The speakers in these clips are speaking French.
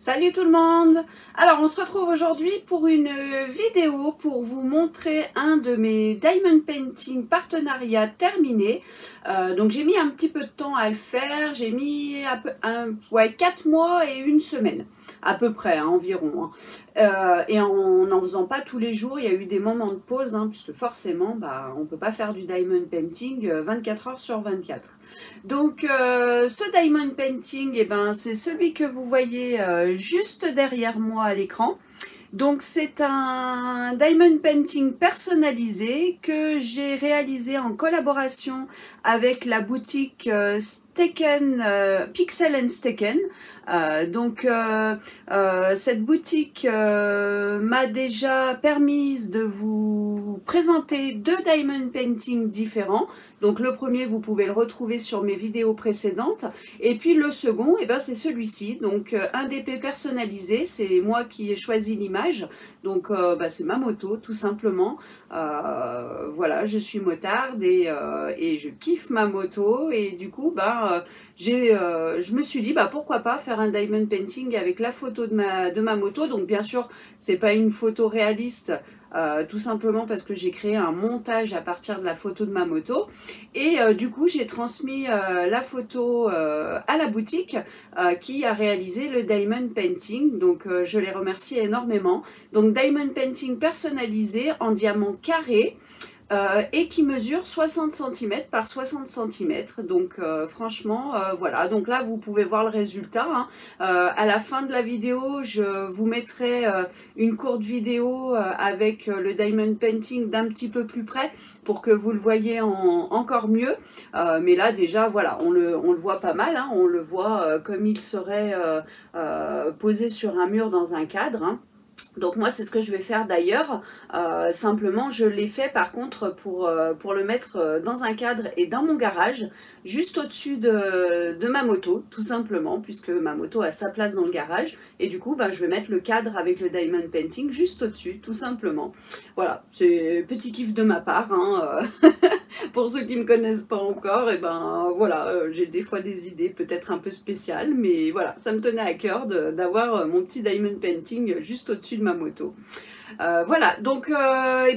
Salut tout le monde! Alors on se retrouve aujourd'hui pour une vidéo pour vous montrer un de mes Diamond Painting partenariats terminés. Donc j'ai mis un petit peu de temps à le faire, j'ai mis 4 mois et une semaine à peu près, hein, environ. Et en n'en faisant pas tous les jours, il y a eu des moments de pause, hein, puisque forcément on ne peut pas faire du Diamond Painting 24 heures sur 24. Donc ce Diamond Painting, c'est celui que vous voyez juste derrière moi à l'écran. Donc c'est un Diamond Painting personnalisé que j'ai réalisé en collaboration avec la boutique Pixel and Steken. Cette boutique m'a déjà permis de vous présenter deux Diamond Painting différents. Donc le premier, vous pouvez le retrouver sur mes vidéos précédentes. Et puis le second, c'est celui-ci. Donc un DP personnalisé, c'est moi qui ai choisi l'image. Donc c'est ma moto tout simplement. Voilà, je suis motarde et je kiffe ma moto. Et du coup, je me suis dit pourquoi pas faire un Diamond Painting avec la photo de ma moto. Donc bien sûr, c'est pas une photo réaliste. Tout simplement parce que j'ai créé un montage à partir de la photo de ma moto et du coup j'ai transmis la photo à la boutique qui a réalisé le Diamond Painting, donc je les remercie énormément. Donc Diamond Painting personnalisé en diamant carré et qui mesure 60 cm par 60 cm. Donc franchement voilà, donc là vous pouvez voir le résultat, hein. À la fin de la vidéo je vous mettrai une courte vidéo avec le Diamond Painting d'un petit peu plus près pour que vous le voyez encore mieux, mais là déjà voilà, on le voit pas mal, hein. On le voit comme il serait posé sur un mur dans un cadre, hein. Donc moi c'est ce que je vais faire d'ailleurs, simplement je l'ai fait par contre pour le mettre dans un cadre et dans mon garage, juste au-dessus de ma moto, tout simplement, puisque ma moto a sa place dans le garage, et du coup je vais mettre le cadre avec le Diamond Painting juste au-dessus, tout simplement. Voilà, c'est petit kiff de ma part, hein. Pour ceux qui ne me connaissent pas encore, voilà, j'ai des fois des idées peut-être un peu spéciales, mais voilà, ça me tenait à cœur d'avoir mon petit Diamond Painting juste au-dessus de ma moto. Voilà, donc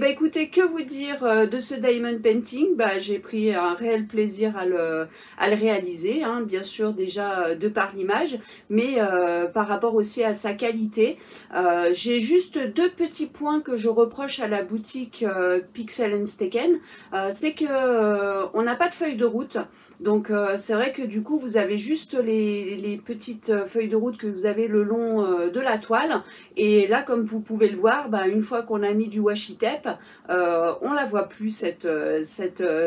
écoutez, que vous dire de ce Diamond Painting? J'ai pris un réel plaisir à le réaliser, hein, bien sûr déjà de par l'image, mais par rapport aussi à sa qualité. J'ai juste deux petits points que je reproche à la boutique Pixel and Steken, c'est que on n'a pas de feuille de route. Donc c'est vrai que du coup vous avez juste les petites feuilles de route que vous avez le long de la toile, et là comme vous pouvez le voir, une fois qu'on a mis du washi tape, on la voit plus cette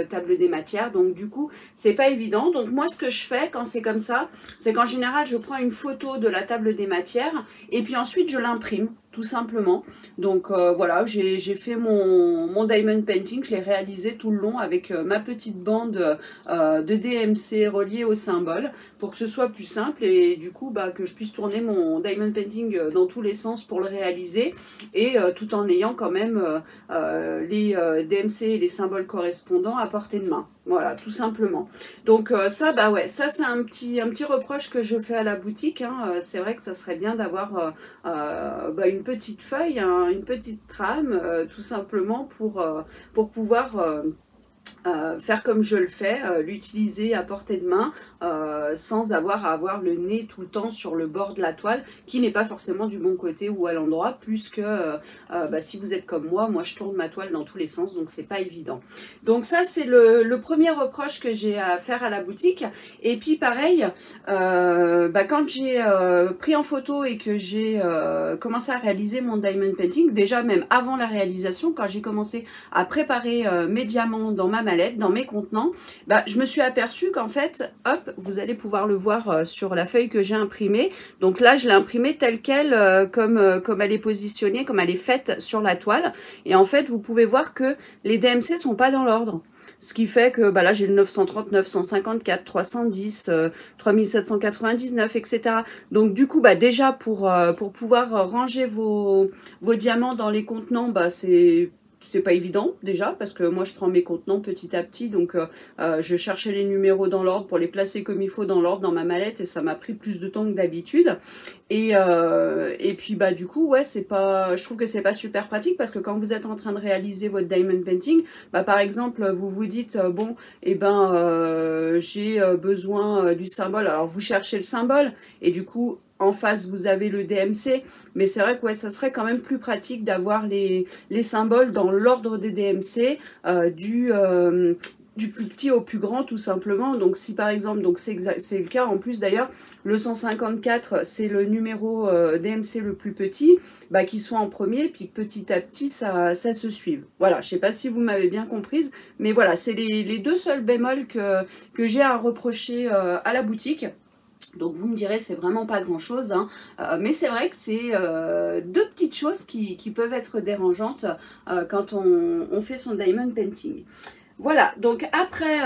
table des matières, donc du coup c'est pas évident. Donc moi ce que je fais quand c'est comme ça, c'est qu'en général je prends une photo de la table des matières et puis ensuite je l'imprime tout simplement. Donc voilà, j'ai fait mon Diamond Painting, je l'ai réalisé tout le long avec ma petite bande de DMC reliée au symbole pour que ce soit plus simple et du coup que je puisse tourner mon Diamond Painting dans tous les sens pour le réaliser, et tout en ayant quand même les DMC et les symboles correspondants à portée de main. Voilà, tout simplement. Donc ça, ouais, ça c'est un petit reproche que je fais à la boutique, hein. C'est vrai que ça serait bien d'avoir une petite feuille, hein, une petite trame, tout simplement pour pouvoir faire comme je le fais, l'utiliser à portée de main sans avoir à avoir le nez tout le temps sur le bord de la toile qui n'est pas forcément du bon côté ou à l'endroit, puisque si vous êtes comme moi je tourne ma toile dans tous les sens, donc c'est pas évident. Donc ça c'est le premier reproche que j'ai à faire à la boutique. Et puis pareil, quand j'ai pris en photo et que j'ai commencé à réaliser mon Diamond Painting, déjà même avant la réalisation, quand j'ai commencé à préparer mes diamants dans ma mallette, dans mes contenants, je me suis aperçue qu'en fait, hop, vous allez pouvoir le voir sur la feuille que j'ai imprimée. Donc là, je l'ai imprimée telle quelle, comme elle est positionnée, comme elle est faite sur la toile. Et en fait, vous pouvez voir que les DMC sont pas dans l'ordre. Ce qui fait que là, j'ai le 939, 154, 310, 3799, etc. Donc du coup, pour pouvoir ranger vos diamants dans les contenants, c'est pas évident déjà, parce que moi je prends mes contenants petit à petit, donc je cherchais les numéros dans l'ordre pour les placer comme il faut dans l'ordre dans ma mallette, et ça m'a pris plus de temps que d'habitude. Et puis bah du coup ouais, c'est pas, je trouve que c'est pas super pratique, parce que quand vous êtes en train de réaliser votre diamond painting, bah par exemple vous vous dites bon, et j'ai besoin du symbole, alors vous cherchez le symbole, et du coup en face vous avez le DMC, mais c'est vrai que ouais, ça serait quand même plus pratique d'avoir les symboles dans l'ordre des DMC, du plus petit au plus grand tout simplement. Donc si par exemple, donc c'est le cas en plus d'ailleurs, le 154 c'est le numéro DMC le plus petit, bah, qui soit en premier, puis petit à petit ça se suive. Voilà, je sais pas si vous m'avez bien comprise, mais voilà, c'est les deux seuls bémols que j'ai à reprocher à la boutique. Donc vous me direz, c'est vraiment pas grand chose, hein. Mais c'est vrai que c'est deux petites choses qui peuvent être dérangeantes quand on fait son diamond painting. Voilà, donc après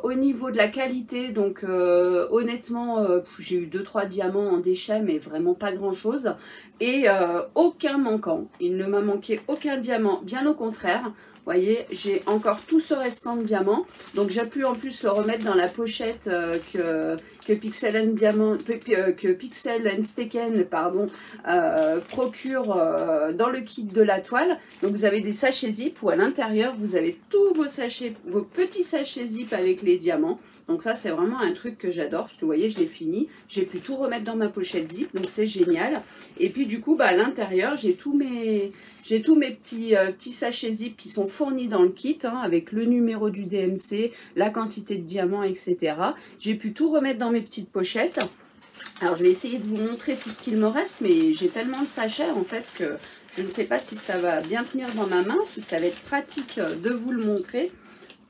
au niveau de la qualité, donc honnêtement j'ai eu 2-3 diamants en déchet, mais vraiment pas grand chose, et aucun manquant. Il ne m'a manqué aucun diamant, bien au contraire. Vous voyez, j'ai encore tout ce restant de diamants, donc j'ai pu en plus le remettre dans la pochette que Pixel and Steken pardon, procure dans le kit de la toile. Donc vous avez des sachets zip où à l'intérieur vous avez tous vos petits sachets zip avec les diamants. Donc ça c'est vraiment un truc que j'adore, parce que vous voyez je l'ai fini, j'ai pu tout remettre dans ma pochette zip, donc c'est génial. Et puis du coup bah, à l'intérieur j'ai tous mes petits sachets zip qui sont fournis dans le kit, hein, avec le numéro du DMC, la quantité de diamants, etc. J'ai pu tout remettre dans mes petites pochettes. Alors je vais essayer de vous montrer tout ce qu'il me reste, mais j'ai tellement de sachets en fait que je ne sais pas si ça va bien tenir dans ma main, si ça va être pratique de vous le montrer.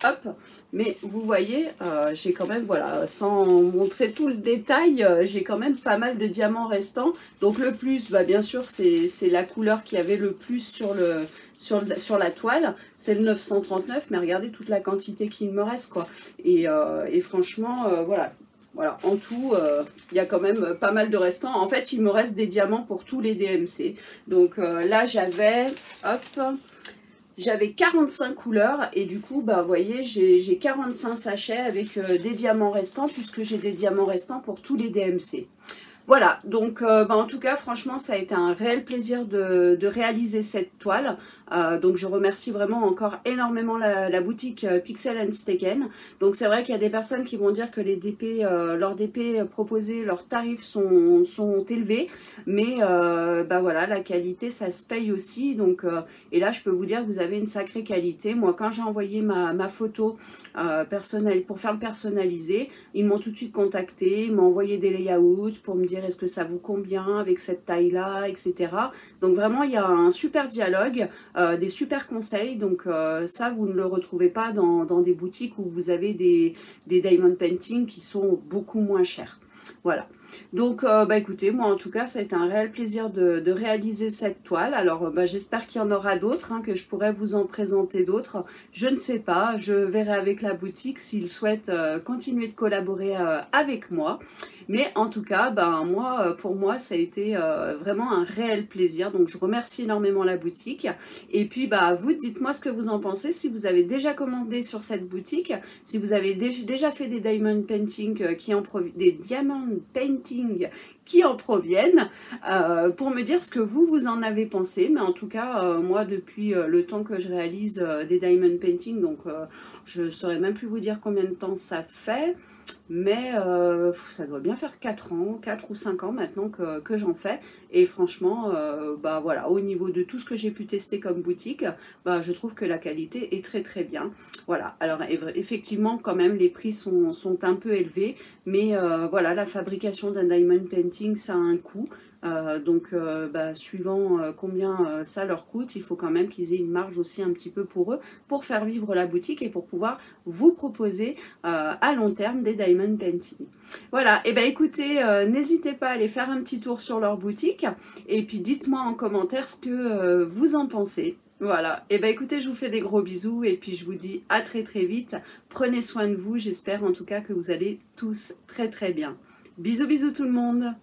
Hop, mais vous voyez, j'ai quand même, voilà, sans montrer tout le détail, j'ai quand même pas mal de diamants restants. Donc le plus, bah, bien sûr, c'est la couleur qui avait le plus sur la toile, c'est le 939, mais regardez toute la quantité qu'il me reste, quoi. Et franchement, voilà. Voilà, en tout, il y a quand même pas mal de restants. En fait, il me reste des diamants pour tous les DMC. Donc là, j'avais, hop, j'avais 45 couleurs, et du coup, bah, vous voyez, j'ai 45 sachets avec des diamants restants, puisque j'ai des diamants restants pour tous les DMC. Voilà, donc bah, en tout cas, franchement, ça a été un réel plaisir de réaliser cette toile. Donc je remercie vraiment encore énormément la boutique Pixel and Steken. Donc c'est vrai qu'il y a des personnes qui vont dire que les DP, leurs DP proposés, leurs tarifs sont élevés. Mais bah voilà, la qualité, ça se paye aussi. Donc, et là, je peux vous dire que vous avez une sacrée qualité. Moi, quand j'ai envoyé ma photo pour faire le personnaliser, ils m'ont tout de suite contacté, ils m'ont envoyé des layouts pour me dire est-ce que ça vous convient avec cette taille-là, etc. Donc vraiment, il y a un super dialogue, des super conseils. Donc ça, vous ne le retrouvez pas dans des boutiques où vous avez des diamond painting qui sont beaucoup moins chers. Voilà. Donc bah écoutez, moi en tout cas ça a été un réel plaisir de réaliser cette toile. Alors bah, j'espère qu'il y en aura d'autres, hein, que je pourrai vous en présenter d'autres. Je ne sais pas, je verrai avec la boutique s'ils souhaitent continuer de collaborer avec moi. Mais en tout cas, ben, pour moi, ça a été vraiment un réel plaisir. Donc je remercie énormément la boutique. Et puis bah, vous, dites-moi ce que vous en pensez, si vous avez déjà commandé sur cette boutique, si vous avez déjà fait des diamond painting qui en proviennent, pour me dire ce que vous en avez pensé. Mais en tout cas, moi, depuis le temps que je réalise des diamond painting, donc je ne saurais même plus vous dire combien de temps ça fait, mais ça doit bien faire 4 ans, 4 ou 5 ans maintenant que j'en fais. Et franchement, bah voilà, au niveau de tout ce que j'ai pu tester comme boutique, bah, je trouve que la qualité est très très bien. Voilà, alors effectivement, quand même, les prix sont un peu élevés, mais voilà, la fabrication d'un diamond painting, ça a un coût. Donc bah, suivant combien ça leur coûte, il faut quand même qu'ils aient une marge aussi un petit peu pour eux, pour faire vivre la boutique et pour pouvoir vous proposer à long terme des diamond painting. Voilà, et ben écoutez, n'hésitez pas à aller faire un petit tour sur leur boutique, et puis dites-moi en commentaire ce que vous en pensez. Voilà, et ben écoutez, je vous fais des gros bisous, et puis je vous dis à très très vite. Prenez soin de vous, j'espère en tout cas que vous allez tous très très bien. Bisous bisous tout le monde.